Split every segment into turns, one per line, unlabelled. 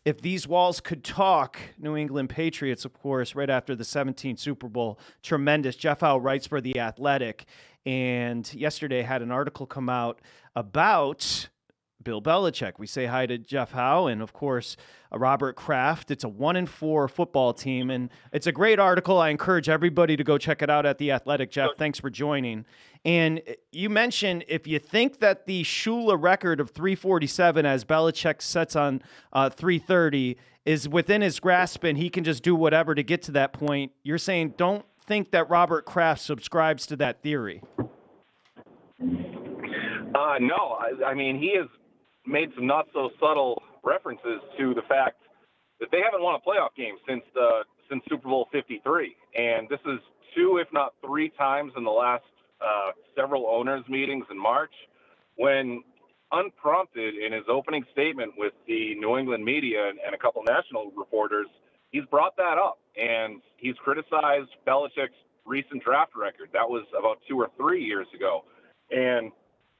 If These Walls Could Talk, New England Patriots, of course, right after the 17th Super Bowl. Tremendous. Jeff Howe writes for The Athletic, and yesterday had an article come out about Bill Belichick. We say hi to Jeff Howe and, of course, Robert Kraft. It's a 1-4 football team, and it's a great article. I encourage everybody to go check it out at The Athletic. Jeff, thanks for joining. And you mentioned if you think that the Shula record of 347, as Belichick sets on 330, is within his grasp and he can just do whatever to get to that point, you're saying don't think that Robert Kraft subscribes to that theory.
No, I mean, he has made some not so subtle references to the fact that they haven't won a playoff game since Super Bowl 53. And this is 2, if not 3 times in the last several owners' meetings in March, when unprompted in his opening statement with the New England media and a couple national reporters, he's brought that up. And he's criticized Belichick's recent draft record. That was about 2 or 3 years ago. And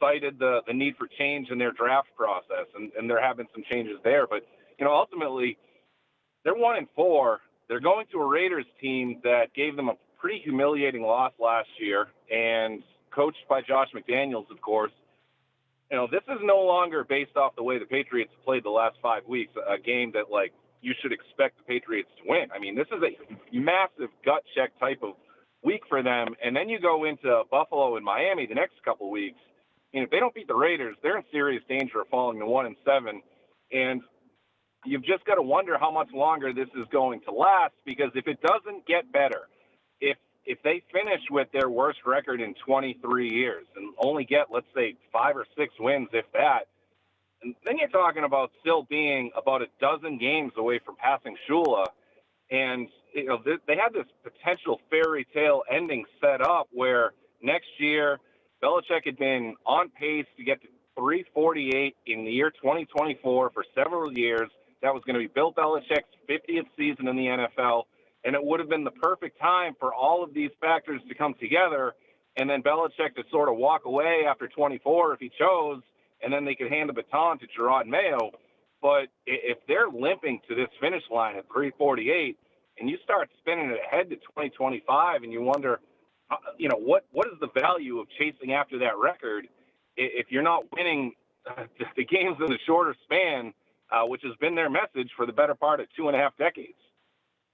cited the need for change in their draft process, and there have been some changes there. But, ultimately, they're 1-4. They're going to a Raiders team that gave them a pretty humiliating loss last year, and coached by Josh McDaniels, of course. This is no longer based off the way the Patriots played the last 5 weeks, a game that, you should expect the Patriots to win. I mean, this is a massive gut check type of week for them, and then you go into Buffalo and Miami the next couple weeks. If they don't beat the Raiders, they're in serious danger of falling to 1-7. And you've just got to wonder how much longer this is going to last, because if it doesn't get better, if they finish with their worst record in 23 years and only get, let's say, 5 or 6 wins, if that, and then you're talking about still being about a dozen games away from passing Shula. And, they had this potential fairy tale ending set up where next year Belichick had been on pace to get to 348 in the year 2024 for several years. That was going to be Bill Belichick's 50th season in the NFL, and it would have been the perfect time for all of these factors to come together, and then Belichick to sort of walk away after 24 if he chose, and then they could hand the baton to Gerard Mayo. But if they're limping to this finish line at 348, and you start spinning it ahead to 2025, and you wonder, what is the value of chasing after that record if you're not winning the games in the shorter span, which has been their message for the better part of 2.5 decades?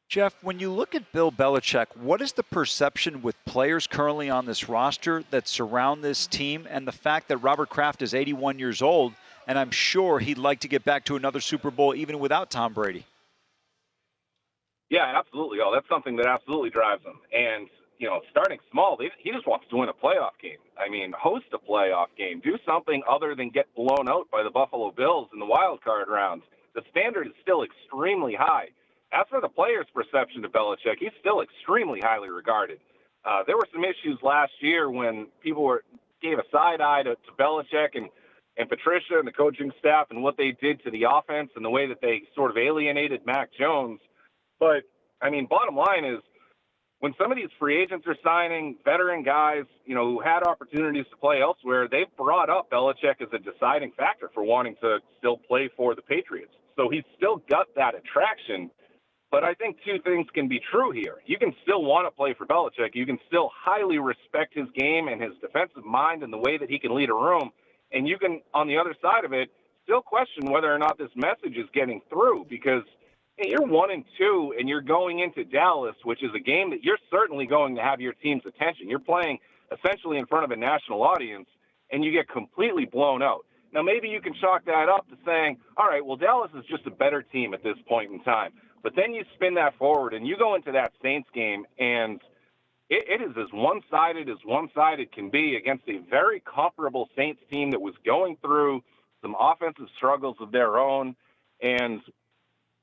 Jeff, when you look at Bill Belichick, what is the perception with players currently on this roster that surround this team, and the fact that Robert Kraft is 81 years old, and I'm sure he'd like to get back to another Super Bowl even without Tom Brady?
Yeah, absolutely. Oh, that's something that absolutely drives him. And starting small, he just wants to win a playoff game. I mean, host a playoff game. Do something other than get blown out by the Buffalo Bills in the wild card round. The standard is still extremely high. As for the players' perception of Belichick, he's still extremely highly regarded. There were some issues last year when people gave a side eye to Belichick and Patricia and the coaching staff and what they did to the offense and the way that they sort of alienated Mac Jones. But, I mean, bottom line is, when some of these free agents are signing veteran guys, who had opportunities to play elsewhere, they've brought up Belichick as a deciding factor for wanting to still play for the Patriots. So he's still got that attraction. But I think 2 things can be true here. You can still want to play for Belichick. You can still highly respect his game and his defensive mind and the way that he can lead a room. And you can, on the other side of it, still question whether or not this message is getting through, because you're 1-2 and you're going into Dallas, which is a game that you're certainly going to have your team's attention. You're playing essentially in front of a national audience, and you get completely blown out. Now, maybe you can chalk that up to saying, all right, well, Dallas is just a better team at this point in time. But then you spin that forward and you go into that Saints game, and it is as one-sided can be against a very comparable Saints team that was going through some offensive struggles of their own and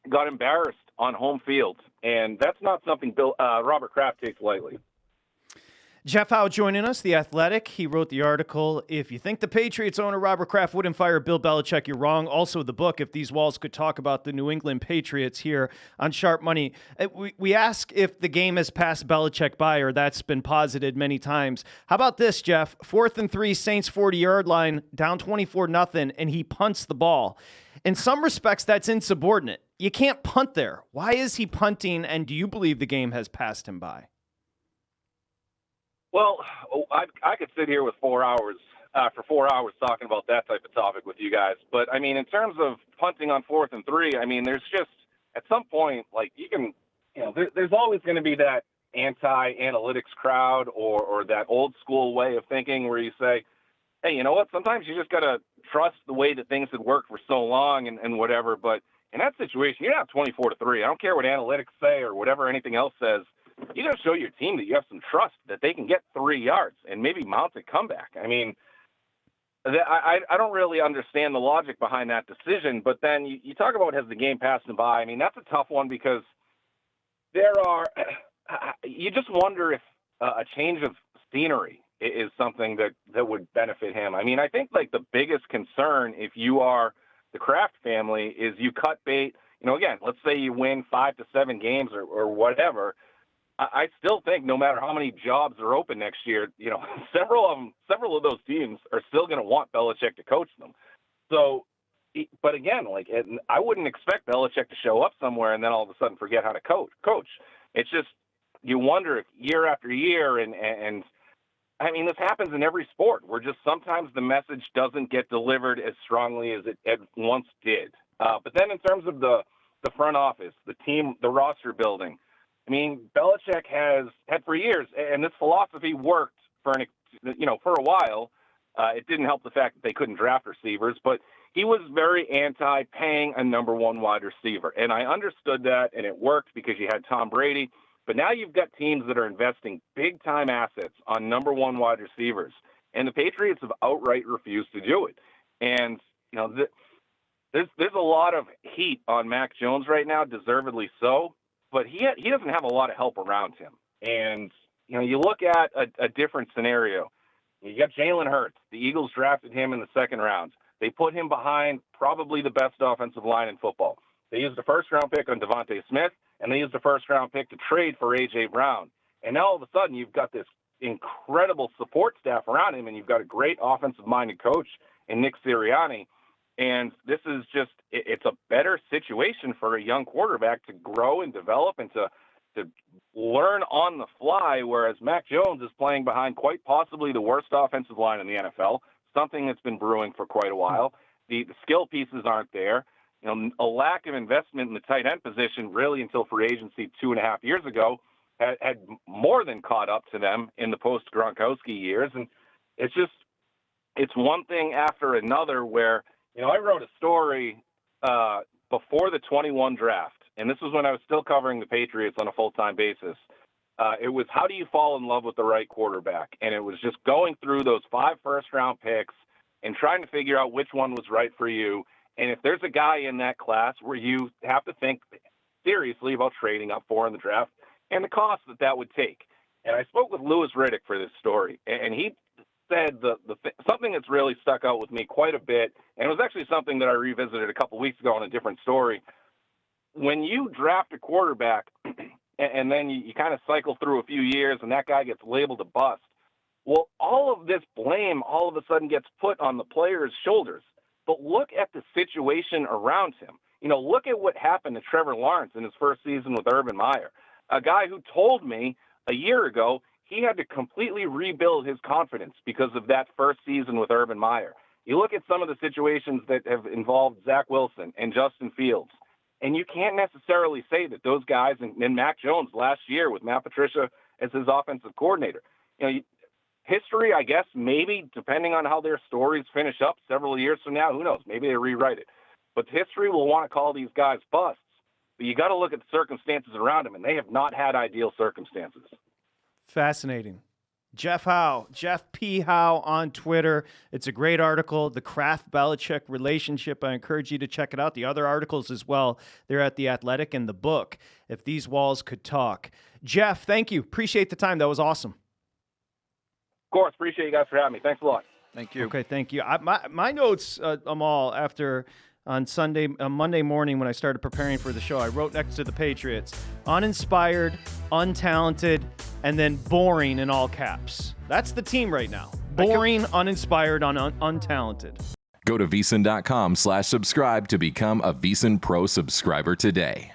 got embarrassed on home field. And that's not something Robert Kraft takes lightly.
Jeff Howe joining us, The Athletic. He wrote the article, If You Think the Patriots owner Robert Kraft wouldn't fire Bill Belichick, you're wrong. Also the book, If These Walls Could Talk, about the New England Patriots, here on Sharp Money. We ask if the game has passed Belichick by, or that's been posited many times. How about this, Jeff? 4th and 3, Saints 40-yard line, down 24-0, and he punts the ball. In some respects, that's insubordinate. You can't punt there. Why is he punting, and do you believe the game has passed him by?
Well, I could sit here with 4 hours for 4 hours talking about that type of topic with you guys. But, I mean, in terms of punting on 4th and 3, I mean, there's just at some point, like, you can, you know, there's always going to be that anti-analytics crowd or that old school way of thinking where you say, hey, you know what, sometimes you just got to trust the way that things had worked for so long and whatever. But in that situation, you're not 24-3. I don't care what analytics say or whatever anything else says. You got to show your team that you have some trust that they can get 3 yards and maybe mount a comeback. I mean, I don't really understand the logic behind that decision. But then you talk about has the game passed them by. I mean, that's a tough one because you just wonder if a change of scenery is something that would benefit him. I mean, I think like the biggest concern if you are the Kraft family is you cut bait. You know, again, let's say you win 5 to 7 games or whatever. I still think no matter how many jobs are open next year, you know, several of those teams are still going to want Belichick to coach them. So, but again, like I wouldn't expect Belichick to show up somewhere and then all of a sudden forget how to coach. It's just you wonder if year after year, and I mean, this happens in every sport where just sometimes the message doesn't get delivered as strongly as it once did. But then in terms of the front office, the team, the roster building, I mean, Belichick has had for years, and this philosophy worked for a while. It didn't help the fact that they couldn't draft receivers, but he was very anti-paying a number one wide receiver. And I understood that, and it worked because you had Tom Brady. But now you've got teams that are investing big-time assets on number one wide receivers, and the Patriots have outright refused to do it. And, you know, there's a lot of heat on Mac Jones right now, deservedly so. But he doesn't have a lot of help around him. And, you know, you look at a different scenario. You got Jalen Hurts. The Eagles drafted him in the 2nd round. They put him behind probably the best offensive line in football. They used a 1st-round pick on Devontae Smith, and they used a 1st-round pick to trade for A.J. Brown. And now all of a sudden you've got this incredible support staff around him, and you've got a great offensive-minded coach in Nick Sirianni. And this is just, it's a better situation for a young quarterback to grow and develop and to learn on the fly, whereas Mac Jones is playing behind quite possibly the worst offensive line in the NFL, something that's been brewing for quite a while. The skill pieces aren't there. You know, a lack of investment in the tight end position really until free agency 2.5 years ago had more than caught up to them in the post-Gronkowski years. And it's one thing after another where, you know, I wrote a story before the 21 draft, and this was when I was still covering the Patriots on a full-time basis. It was how do you fall in love with the right quarterback? And it was just going through those 5 first-round picks and trying to figure out which one was right for you. And if there's a guy in that class where you have to think seriously about trading up for in the draft and the cost that would take. And I spoke with Louis Riddick for this story, and he said something that's really stuck out with me quite a bit, and it was actually something that I revisited a couple weeks ago on a different story. When you draft a quarterback and then you kind of cycle through a few years and that guy gets labeled a bust, well, all of this blame all of a sudden gets put on the player's shoulders. But look at the situation around him. You know, look at what happened to Trevor Lawrence in his first season with Urban Meyer, a guy who told me a year ago he had to completely rebuild his confidence because of that first season with Urban Meyer. You look at some of the situations that have involved Zach Wilson and Justin Fields, and you can't necessarily say that those guys and Mac Jones last year with Matt Patricia as his offensive coordinator, you know, history, I guess, maybe, depending on how their stories finish up several years from now, who knows, maybe they rewrite it. But history will want to call these guys busts. But you got to look at the circumstances around them, and they have not had ideal circumstances.
Fascinating. Jeff Howe, Jeff P. Howe on Twitter. It's a great article, the Kraft-Belichick relationship. I encourage you to check it out. The other articles as well, they're at The Athletic and the book, If These Walls Could Talk. Jeff, thank you. Appreciate the time. That was awesome.
Of course. Appreciate you guys for having me. Thanks a lot.
Thank you.
Okay, thank you. My notes, Amal, after on Monday morning when I started preparing for the show, I wrote next to the Patriots, uninspired, untalented, and then boring in all caps. That's the team right now. Boring, uninspired, untalented.
Go to VSiN.com/subscribe to become a VSiN Pro subscriber today.